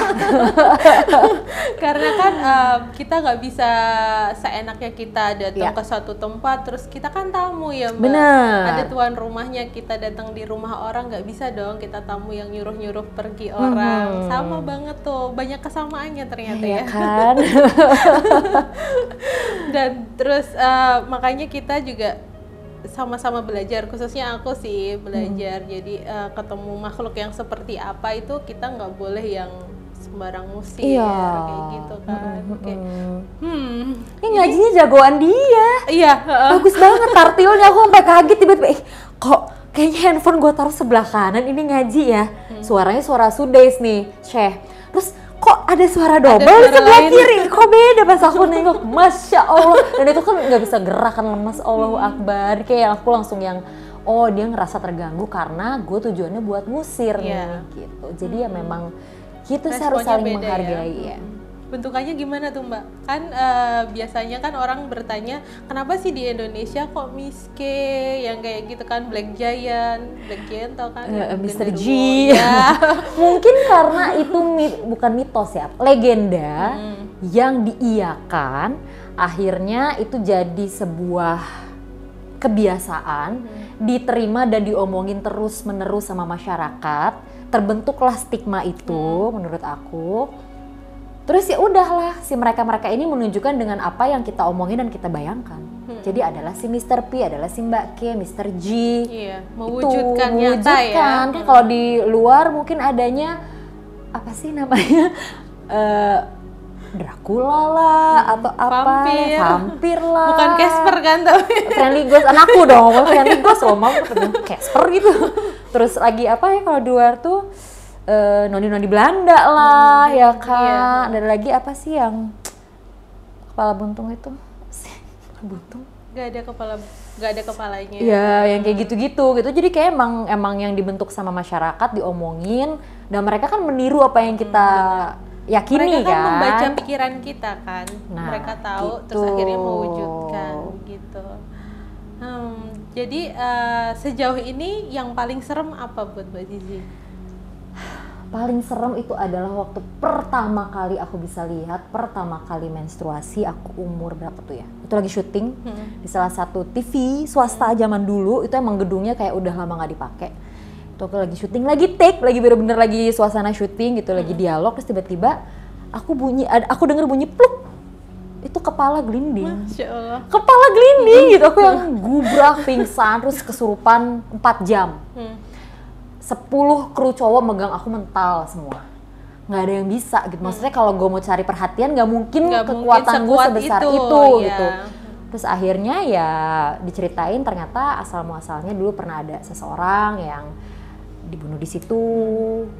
Karena kan kita nggak bisa seenaknya kita datang ke suatu tempat, terus kita kan tamu ya Mbak. Bener. Ada tuan rumahnya, kita datang di rumah orang, nggak bisa dong kita tamu yang nyuruh-nyuruh pergi orang. Sama banget tuh, banyak kesamaannya ternyata ya. Kan? Dan terus makanya kita juga sama-sama belajar, khususnya aku sih belajar. Jadi ketemu makhluk yang seperti apa itu kita nggak boleh yang sembarang musir kayak gitu kan. Ini ngajinya jagoan dia. Iya. Bagus banget tartilnya, aku sampai kaget tiba-tiba. Kok kayaknya handphone gue taruh sebelah kanan, ini ngaji ya. Suaranya suara Sudais nih, Syekh. Terus kok ada suara double di sebelah kiri, kok beda pas aku nengok, Masya Allah. Dan itu kan nggak bisa gerak kan, lemas, Allahu Akbar. Kayak aku langsung yang, oh dia ngerasa terganggu karena gue tujuannya buat ngusir nih gitu. Jadi ya memang gitu, harus saling menghargai ya. bentukannya gimana tuh Mbak? Kan biasanya kan orang bertanya, kenapa sih di Indonesia kok Miske yang kayak gitu kan, Black Giant tau kan? Mr. G. Ya. Mungkin karena itu bukan mitos ya, legenda yang diiyakan, akhirnya itu jadi sebuah kebiasaan, diterima dan diomongin terus-menerus sama masyarakat, terbentuklah stigma itu menurut aku. Terus ya udahlah, si mereka-mereka ini menunjukkan dengan apa yang kita omongin dan kita bayangkan. Jadi adalah si Mr. P, adalah si Mbak K, Mr. G. Iya, mewujudkan nyata ya. Kan kalau di luar mungkin adanya apa sih namanya? Dracula lah atau apa? Vampir lah. Bukan Casper kan tapi. Friendly Ghost, anakku dong, Friendly Ghost loh, mau Casper gitu. Terus lagi apa ya kalau di luar tuh? Noni-noni Belanda lah, ya kan. Ada lagi apa sih yang kepala buntung itu? Buntung? Gak ada kepalanya. Ya, yang kayak gitu-gitu gitu. Jadi kayak emang yang dibentuk sama masyarakat, diomongin, dan mereka kan meniru apa yang kita yakini. Mereka kan membaca pikiran kita kan. Nah, mereka tahu gitu. Terus akhirnya mewujudkan gitu. Jadi sejauh ini yang paling serem apa buat Mbak Zizi? Paling serem itu adalah waktu pertama kali aku bisa lihat, pertama kali menstruasi, aku umur berapa tuh ya? Itu lagi syuting di salah satu TV swasta zaman dulu, itu emang gedungnya kayak udah lama nggak dipakai. Itu aku lagi syuting, lagi take, lagi bener-bener lagi suasana syuting gitu, lagi dialog, terus tiba-tiba aku denger bunyi pluk, itu kepala gelinding. Masya Allah. Kepala gelinding gitu, aku yang gubrak, pingsan, terus kesurupan 4 jam. 10 kru cowok megang aku mental semua, nggak ada yang bisa gitu. Maksudnya kalau gue mau cari perhatian nggak mungkin kekuatan gue sebesar itu gitu. Terus akhirnya ya diceritain ternyata asal muasalnya dulu pernah ada seseorang yang dibunuh di situ,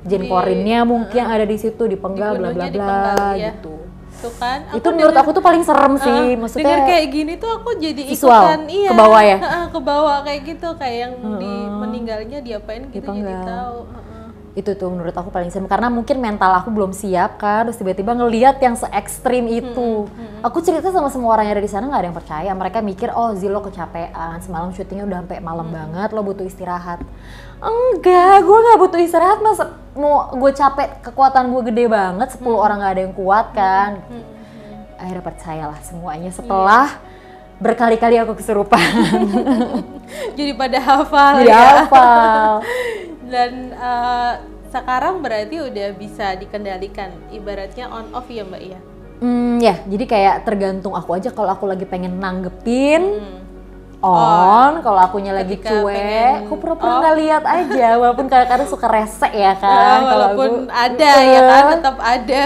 Jane Corinne-nya mungkin ada di situ, dipenggal bla bla bla gitu. Tuh kan, itu menurut aku tuh paling serem sih, maksudnya denger kayak gini tuh aku jadi visual, ikutan ke bawah ya, ke bawah kayak gitu, kayak yang meninggalnya diapain gitu, jadi tahu. Itu tuh menurut aku paling serem karena mungkin mental aku belum siap kan, terus tiba-tiba ngelihat yang se-ekstrim itu. Aku cerita sama semua orang yang ada di sana nggak ada yang percaya, mereka mikir oh Zilo kecapean, semalam syutingnya udah sampai malam banget, lo butuh istirahat. Enggak, gue nggak butuh istirahat, mas mau gue capek, kekuatan gue gede banget, 10 orang nggak ada yang kuat kan. Akhirnya percayalah semuanya setelah berkali-kali aku kesurupan. Jadi pada hafal ya. Hafal. Dan sekarang berarti udah bisa dikendalikan, ibaratnya on off ya Mbak ya? Ya, jadi kayak tergantung aku aja, kalau aku lagi pengen nanggepin kalau akunya lagi cuek, aku pura-pura nggak lihat aja, walaupun kadang-kadang suka rese ya kan. Walaupun ada ya kan, tetap ada.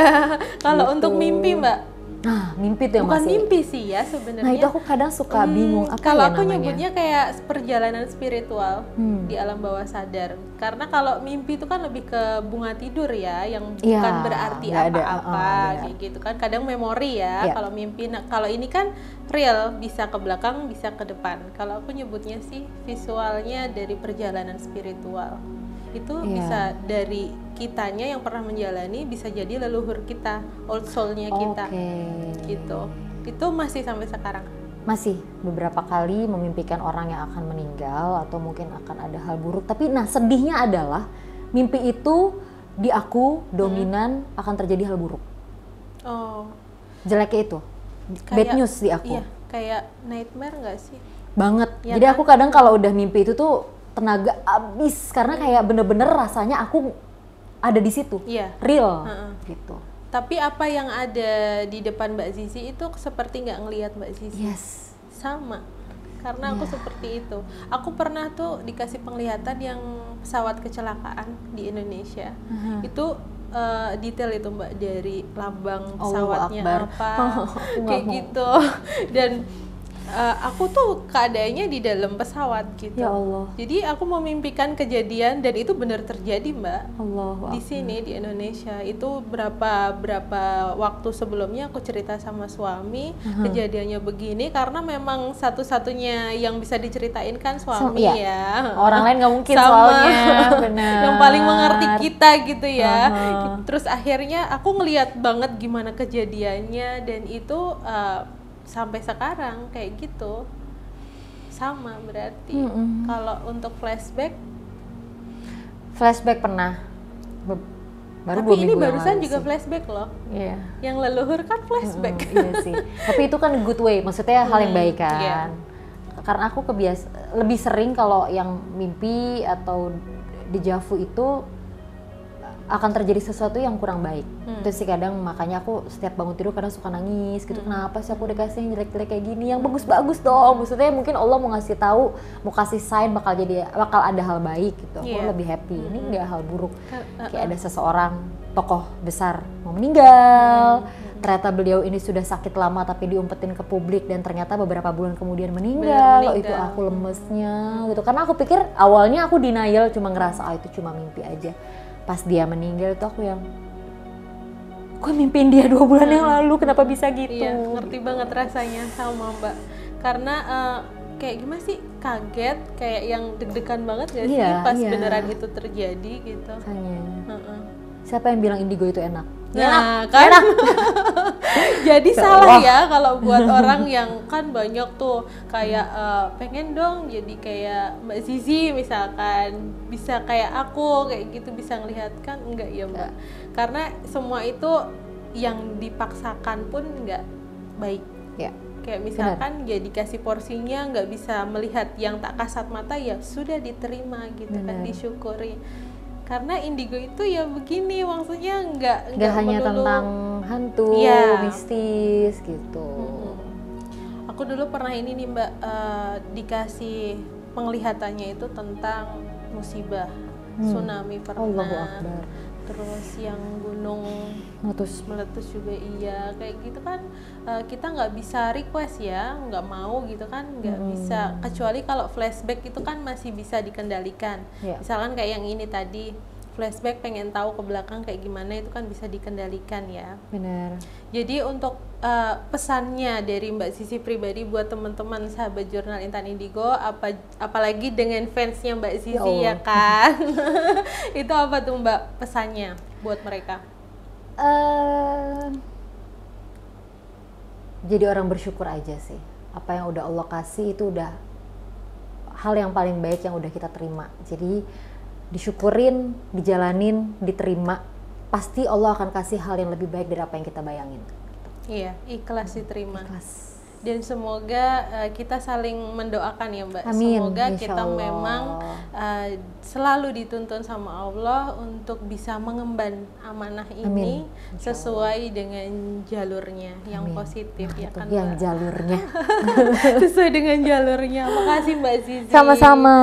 Kalau gitu. Untuk mimpi Mbak? Nah, mimpi tuh yang bukan masih... mimpi sih ya sebenarnya. Nah, itu aku kadang suka bingung apa kalau ya aku namanya. Nyebutnya kayak perjalanan spiritual di alam bawah sadar. Karena kalau mimpi itu kan lebih ke bunga tidur ya, yang bukan berarti apa-apa kayak gitu kan. Kadang memori ya kalau mimpi. Nah, kalau ini kan real, bisa ke belakang, bisa ke depan. Kalau aku nyebutnya sih visualnya dari perjalanan spiritual. Itu bisa dari kitanya yang pernah menjalani, bisa jadi leluhur kita, old soul-nya kita gitu. Itu masih sampai sekarang? Masih, beberapa kali memimpikan orang yang akan meninggal atau mungkin akan ada hal buruk. Tapi nah sedihnya adalah mimpi itu di aku dominan akan terjadi hal buruk. Jeleknya itu, bad news di aku. Iya, kayak nightmare nggak sih? Banget, ya jadi kan? aku kadang kalau udah mimpi itu tuh tenaga abis karena kayak bener-bener rasanya aku ada di situ, real gitu. Tapi apa yang ada di depan Mbak Zizi itu seperti nggak ngelihat Mbak Zizi? Yes. Sama, karena aku seperti itu. Aku pernah tuh dikasih penglihatan yang pesawat kecelakaan di Indonesia. Itu detail itu Mbak, dari lambang pesawatnya apa, kayak gitu. Dan aku tuh keadaannya di dalam pesawat gitu. Ya Allah. Jadi aku memimpikan kejadian dan itu benar terjadi, Mbak. Allah. Di sini di Indonesia itu berapa waktu sebelumnya aku cerita sama suami kejadiannya begini karena memang satu-satunya yang bisa diceritain kan suami ya. Orang lain nggak mungkin sama soalnya. Benar. yang paling mengerti kita gitu ya. Terus akhirnya aku ngelihat banget gimana kejadiannya dan itu sampai sekarang kayak gitu sama berarti. Kalau untuk flashback pernah baru tapi 2 ini minggu barusan yang juga sih. flashback loh. Iya. Yang leluhur kan flashback. Iya sih. Tapi itu kan good way, maksudnya hal yang baik kan. Iya. Karena aku lebih sering kalau yang mimpi atau dejavu itu akan terjadi sesuatu yang kurang baik. Itu sih kadang makanya aku setiap bangun tidur kadang suka nangis gitu. Kenapa sih aku dikasih yang jelek-jelek kayak gini? Yang bagus-bagus dong. Maksudnya mungkin Allah mau ngasih tahu, mau kasih sign bakal ada hal baik gitu. Aku lebih happy. Ini nggak hal buruk. Kayak ada seseorang tokoh besar mau meninggal. Ternyata beliau ini sudah sakit lama tapi diumpetin ke publik dan ternyata beberapa bulan kemudian meninggal. Oh, itu aku lemesnya gitu. Karena aku pikir awalnya aku denial, cuma ngerasa itu cuma mimpi aja. Pas dia meninggal itu aku yang gue mimpiin dia 2 bulan yang lalu, kenapa bisa gitu? Iya, ngerti banget rasanya sama Mbak. Karena kayak gimana sih, kaget, kayak yang deg-degan banget gak sih pas beneran itu terjadi gitu. Siapa yang bilang indigo itu enak? Nah, kan jadi salah ya kalau buat orang yang kan banyak tuh kayak pengen dong jadi kayak Mbak Zizi misalkan, bisa kayak aku kayak gitu, bisa ngelihat kan, enggak ya Mbak. Karena semua itu yang dipaksakan pun enggak baik. Ya. Kayak misalkan ya dikasih porsinya, nggak bisa melihat yang tak kasat mata, ya sudah diterima gitu kan, disyukuri. Karena indigo itu ya begini, maksudnya nggak hanya tentang hantu, mistis gitu. Aku dulu pernah ini nih Mbak, dikasih penglihatannya itu tentang musibah, tsunami pernah. Allahu Akbar. Terus yang gunung meletus juga iya, kayak gitu kan. Kita nggak bisa request ya, nggak mau gitu kan, nggak bisa, kecuali kalau flashback itu kan masih bisa dikendalikan. Misalkan kayak yang ini tadi, flashback pengen tahu ke belakang kayak gimana, itu kan bisa dikendalikan ya. Benar. Jadi untuk pesannya dari Mbak Sisi pribadi buat teman-teman sahabat jurnal Intan Indigo, apalagi dengan fansnya Mbak Sisi ya kan, itu apa tuh Mbak pesannya buat mereka? Jadi orang bersyukur aja sih. Apa yang udah Allah kasih itu udah hal yang paling baik yang udah kita terima. Jadi disyukurin, dijalanin, diterima. Pasti Allah akan kasih hal yang lebih baik dari apa yang kita bayangin. Iya, ikhlas diterima. Ikhlas. Dan semoga kita saling mendoakan ya Mbak. Amin, semoga kita memang selalu dituntun sama Allah untuk bisa mengemban amanah ini sesuai dengan jalurnya yang positif. Ya kan yang Mbak? Jalurnya sesuai dengan jalurnya. Makasih Mbak Zizi. Sama-sama.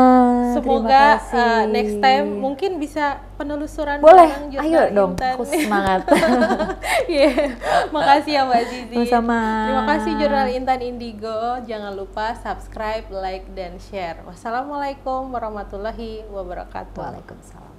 Semoga next time mungkin bisa penelusuran. Boleh, ayo dong, aku semangat. Makasih ya Mbak Zizi. Sama-sama. Terima kasih Jurnal Intan Indigo. Jangan lupa subscribe, like, dan share. Wassalamualaikum warahmatullahi wabarakatuh. Waalaikumsalam.